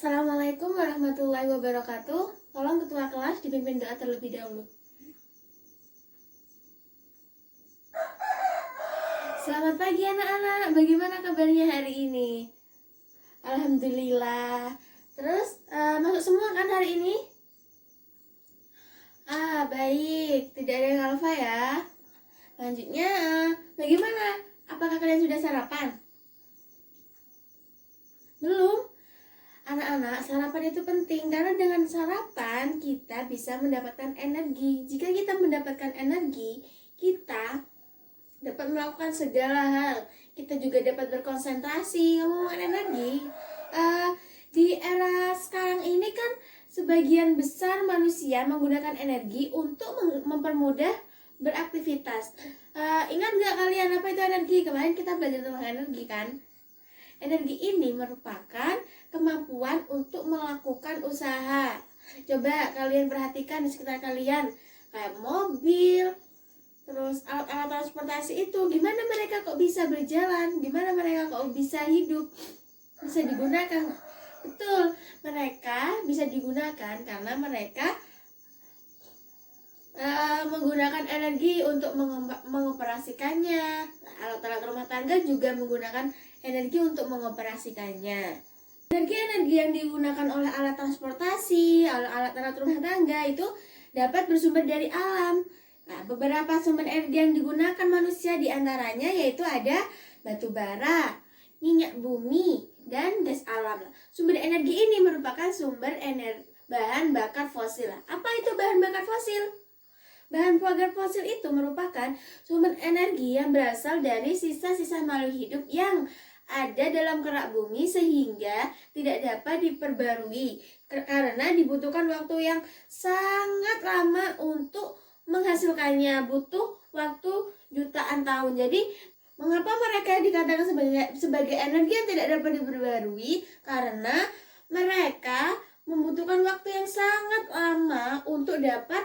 Assalamualaikum warahmatullahi wabarakatuh. Tolong ketua kelas dipimpin doa terlebih dahulu. Selamat pagi anak-anak, bagaimana kabarnya hari ini? Alhamdulillah. Terus masuk semua kan hari ini? Baik, tidak ada yang alfa ya. Lanjutnya, bagaimana? Apakah kalian sudah sarapan? Belum? Anak-anak, sarapan itu penting karena dengan sarapan kita bisa mendapatkan energi. Jika kita mendapatkan energi, kita dapat melakukan segala hal. Kita juga dapat berkonsentrasi. Ngomong energi, di era sekarang ini kan sebagian besar manusia menggunakan energi untuk mempermudah beraktivitas. Ingat nggak kalian apa itu energi? Kemarin kita belajar tentang energi kan? Energi ini merupakan kemampuan untuk melakukan usaha. Coba kalian perhatikan di sekitar kalian, kayak mobil, terus alat-alat transportasi itu, gimana mereka kok bisa berjalan, gimana mereka kok bisa hidup, bisa digunakan. Betul, mereka bisa digunakan karena mereka menggunakan energi untuk mengoperasikannya. Alat-alat rumah tangga juga menggunakan energi untuk mengoperasikannya. Energi yang digunakan oleh alat transportasi, alat-alat rumah tangga itu dapat bersumber dari alam. Nah, beberapa sumber energi yang digunakan manusia diantaranya yaitu ada batu bara, minyak bumi, dan gas alam. Sumber energi ini merupakan sumber bahan bakar fosil. Apa itu bahan bakar fosil? Bahan bakar fosil itu merupakan sumber energi yang berasal dari sisa-sisa makhluk hidup yang ada dalam kerak bumi sehingga tidak dapat diperbarui karena dibutuhkan waktu yang sangat lama untuk menghasilkannya, butuh waktu jutaan tahun. Jadi mengapa mereka dikatakan sebagai energi yang tidak dapat diperbarui? Karena mereka membutuhkan waktu yang sangat lama untuk dapat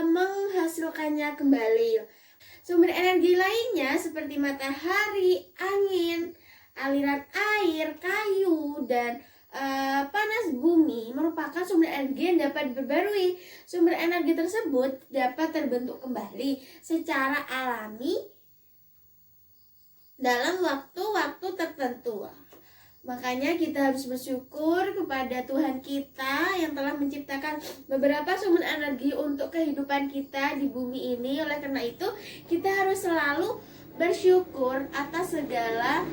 menghasilkannya kembali. Sumber energi lainnya seperti matahari, angin, aliran air, kayu, dan panas bumi merupakan sumber energi yang dapat diperbarui. Sumber energi tersebut dapat terbentuk kembali secara alami dalam waktu-waktu tertentu. Makanya kita harus bersyukur kepada Tuhan kita yang telah menciptakan beberapa sumber energi untuk kehidupan kita di bumi ini. Oleh karena itu, kita harus selalu bersyukur atas segala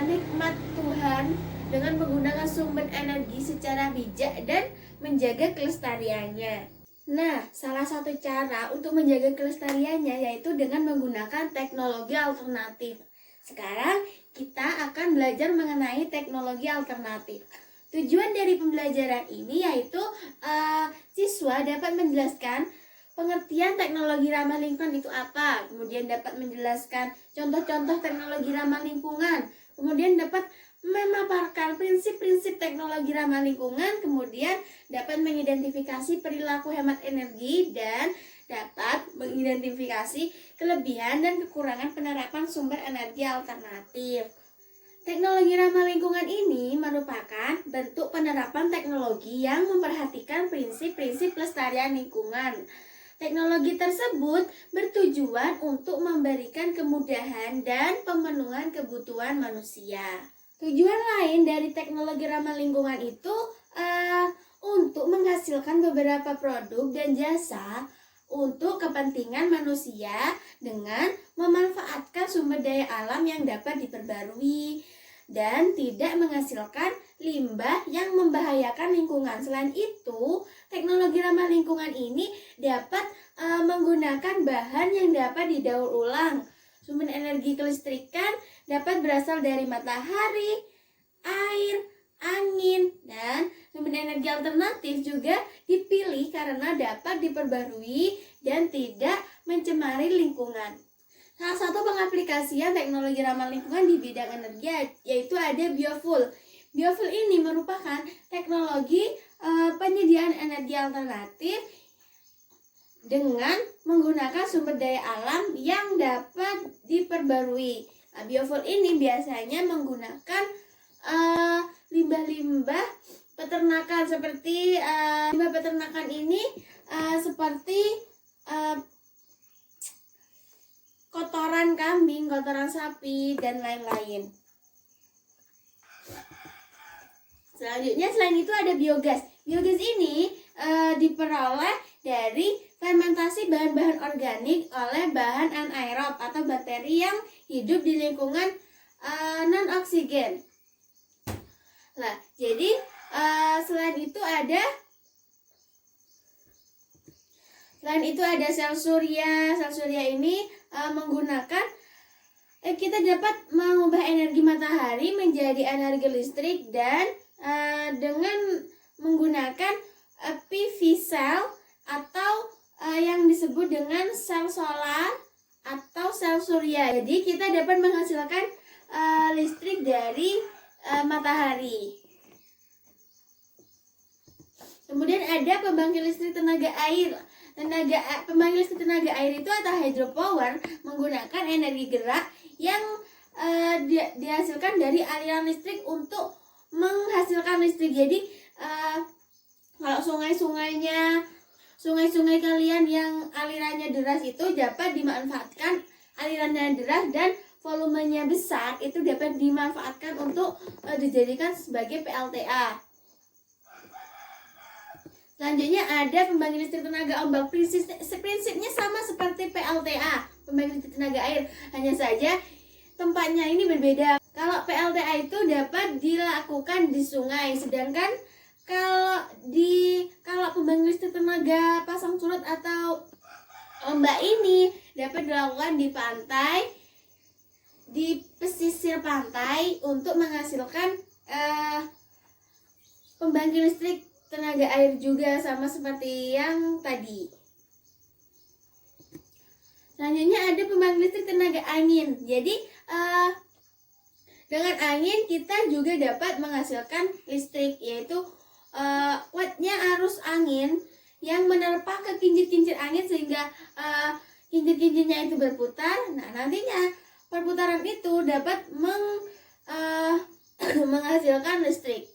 nikmat Tuhan dengan menggunakan sumber energi secara bijak dan menjaga kelestariannya. Nah, salah satu cara untuk menjaga kelestariannya yaitu dengan menggunakan teknologi alternatif. Sekarang kita akan belajar mengenai teknologi alternatif. Tujuan dari pembelajaran ini yaitu siswa dapat menjelaskan pengertian teknologi ramah lingkungan itu apa, kemudian dapat menjelaskan contoh-contoh teknologi ramah lingkungan, kemudian dapat memaparkan prinsip-prinsip teknologi ramah lingkungan, kemudian dapat mengidentifikasi perilaku hemat energi dan dapat mengidentifikasi kelebihan dan kekurangan penerapan sumber energi alternatif. Teknologi ramah lingkungan ini merupakan bentuk penerapan teknologi yang memperhatikan prinsip-prinsip pelestarian lingkungan. Teknologi tersebut bertujuan untuk memberikan kemudahan dan pemenuhan kebutuhan manusia. Tujuan lain dari teknologi ramah lingkungan itu untuk menghasilkan beberapa produk dan jasa untuk kepentingan manusia dengan memanfaatkan sumber daya alam yang dapat diperbarui dan tidak menghasilkan limbah yang membahayakan lingkungan. Selain itu, teknologi ramah lingkungan ini dapat menggunakan bahan yang dapat didaur ulang. Sumber energi kelistrikan dapat berasal dari matahari, air, angin, dan sumber energi alternatif juga dipilih karena dapat diperbarui dan tidak mencemari lingkungan. Salah satu pengaplikasian teknologi ramah lingkungan di bidang energi yaitu ada biofuel. Biofuel ini merupakan teknologi penyediaan energi alternatif dengan menggunakan sumber daya alam yang dapat diperbarui. Biofuel ini biasanya menggunakan limbah-limbah peternakan seperti limbah peternakan ini seperti kotoran kambing, kotoran sapi, dan lain-lain. Selanjutnya, selain itu ada biogas. Biogas ini diperoleh dari fermentasi bahan-bahan organik oleh bahan anaerob atau bakteri yang hidup di lingkungan non-oksigen. Nah, jadi selain itu ada sel surya. Sel surya ini menggunakan kita dapat mengubah energi matahari menjadi energi listrik dan dengan menggunakan PV cell atau yang disebut dengan sel solar atau sel surya. Jadi kita dapat menghasilkan listrik dari matahari. Kemudian ada pembangkit listrik tenaga air. Pembangkit listrik tenaga air itu atau hydropower menggunakan energi gerak yang dihasilkan dari aliran listrik untuk menghasilkan listrik. Jadi kalau sungai-sungai kalian yang alirannya deras itu dapat dimanfaatkan, alirannya deras dan volumenya besar itu dapat dimanfaatkan untuk dijadikan sebagai PLTA. Selanjutnya ada pembangkit listrik tenaga ombak. Prinsipnya sama seperti PLTA, pembangkit listrik tenaga air, hanya saja tempatnya ini berbeda. Kalau PLTA itu dapat dilakukan di sungai, sedangkan kalau pembangkit listrik tenaga pasang surut atau ombak ini dapat dilakukan di pantai, di pesisir pantai untuk menghasilkan pembangkit listrik tenaga air juga, sama seperti yang tadi. Selanjutnya ada pembangkit listrik tenaga angin. Jadi dengan angin kita juga dapat menghasilkan listrik, yaitu kuatnya arus angin yang menerpa ke kincir-kincir angin sehingga kincir-kincirnya itu berputar. Nah, nantinya perputaran itu dapat menghasilkan listrik.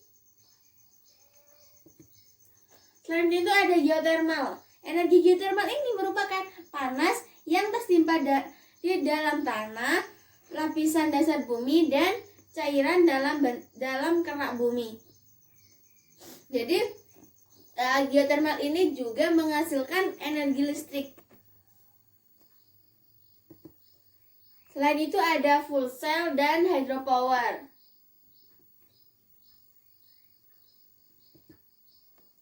Selain itu ada geotermal. Energi geotermal ini merupakan panas yang tersimpan di dalam tanah, lapisan dasar bumi, dan cairan dalam kerak bumi. Jadi geotermal ini juga menghasilkan energi listrik. Selain itu ada fuel cell dan hydropower.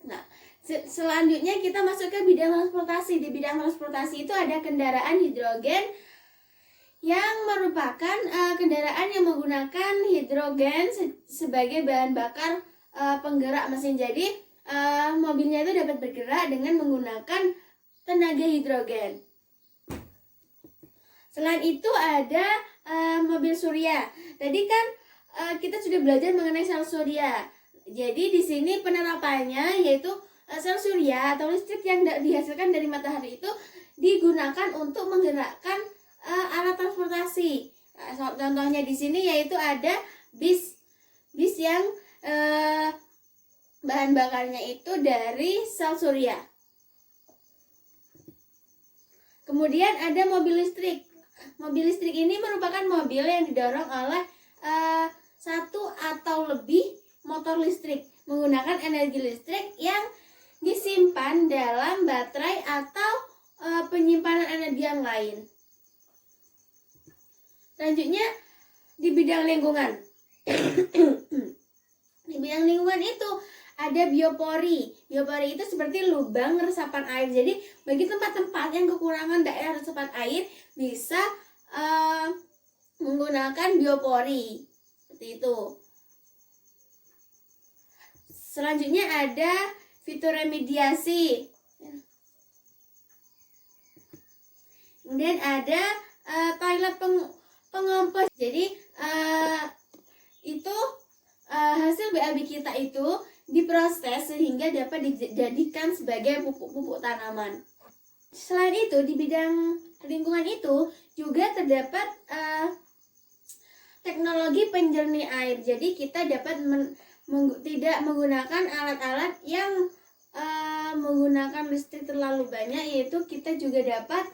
Nah, selanjutnya kita masuk ke bidang transportasi. Di bidang transportasi itu ada kendaraan hidrogen yang merupakan kendaraan yang menggunakan hidrogen sebagai bahan bakar penggerak mesin. Jadi mobilnya itu dapat bergerak dengan menggunakan tenaga hidrogen. Selain itu ada mobil surya. Tadi kan kita sudah belajar mengenai sel surya. Jadi di sini penerapannya yaitu sel surya atau listrik yang dihasilkan dari matahari itu digunakan untuk menggerakkan alat transportasi. Nah, contohnya di sini yaitu ada bis yang bahan bakarnya itu dari sel surya. Kemudian ada mobil listrik. Mobil listrik ini merupakan mobil yang didorong oleh satu atau lebih motor listrik menggunakan energi listrik yang disimpan dalam baterai atau penyimpanan energi yang lain. Selanjutnya di bidang lingkungan. Di bidang lingkungan itu ada biopori. Biopori itu seperti lubang resapan air. Jadi bagi tempat-tempat yang kekurangan daerah resapan air bisa menggunakan biopori seperti itu. Selanjutnya ada fitoremediasi. Kemudian ada toilet pengompos. Jadi itu hasil BAB kita itu diproses sehingga dapat dijadikan sebagai pupuk tanaman. Selain itu di bidang lingkungan itu juga terdapat teknologi penjernih air. Jadi kita dapat tidak menggunakan alat-alat yang menggunakan listrik terlalu banyak, yaitu kita juga dapat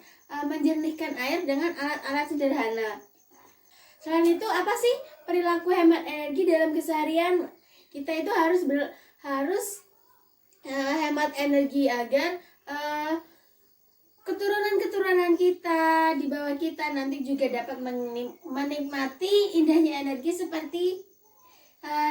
menjernihkan air dengan alat-alat sederhana. Selain itu, apa sih perilaku hemat energi dalam keseharian? Kita itu harus hemat energi agar keturunan-keturunan kita di bawah kita nanti juga dapat menikmati indahnya energi seperti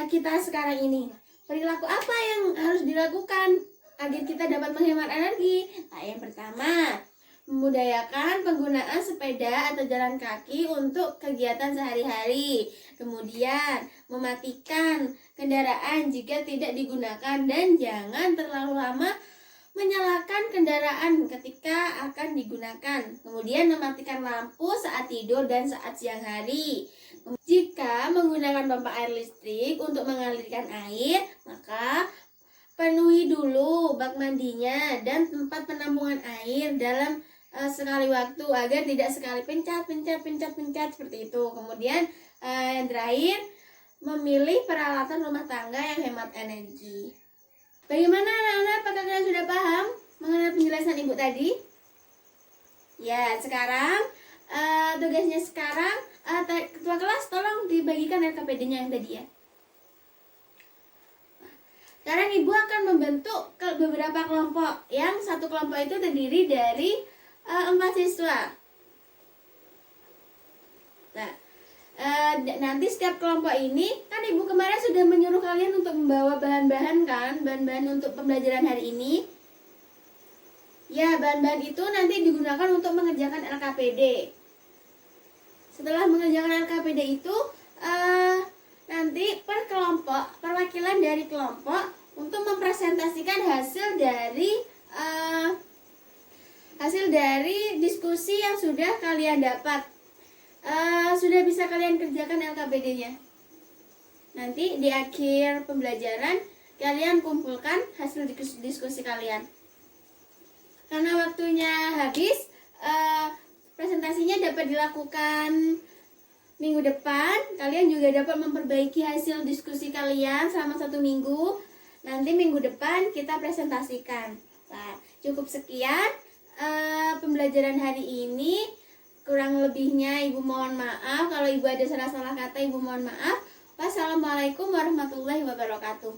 kita sekarang ini. Perilaku apa yang harus dilakukan agar kita dapat menghemat energi? Nah, yang pertama, membudayakan penggunaan sepeda atau jalan kaki untuk kegiatan sehari-hari. Kemudian, mematikan kendaraan jika tidak digunakan dan jangan terlalu lama menyalakan kendaraan ketika akan digunakan. Kemudian, mematikan lampu saat tidur dan saat siang hari. Jika menggunakan pompa air listrik untuk mengalirkan air, maka penuhi dulu bak mandinya dan tempat penampungan air dalam sekali waktu agar tidak sekali pencet seperti itu. Kemudian yang terakhir, memilih peralatan rumah tangga yang hemat energi. Bagaimana anak-anak? Apakah kalian sudah paham mengenai penjelasan ibu tadi? Ya, sekarang tugasnya sekarang ketua kelas tolong dibagikan LKPD-nya yang tadi ya. Sekarang ibu akan membentuk beberapa kelompok. Yang satu kelompok itu terdiri dari 4 siswa. Nah, nanti setiap kelompok ini kan ibu kemarin sudah menyuruh kalian untuk membawa bahan-bahan kan, bahan-bahan untuk pembelajaran hari ini. Ya, bahan-bahan itu nanti digunakan untuk mengerjakan LKPD. Setelah mengerjakan LKPD itu, nanti per kelompok, perwakilan dari kelompok untuk mempresentasikan hasil dari diskusi yang sudah kalian dapat. Sudah bisa kalian kerjakan LKPD-nya. Nanti di akhir pembelajaran kalian kumpulkan hasil diskusi kalian. Karena waktunya habis, presentasinya dapat dilakukan minggu depan. Kalian juga dapat memperbaiki hasil diskusi kalian selama 1 minggu. Nanti minggu depan kita presentasikan. Nah, cukup sekian pembelajaran hari ini. Kurang lebihnya ibu mohon maaf. Kalau ibu ada salah-salah kata, ibu mohon maaf. Wassalamualaikum warahmatullahi wabarakatuh.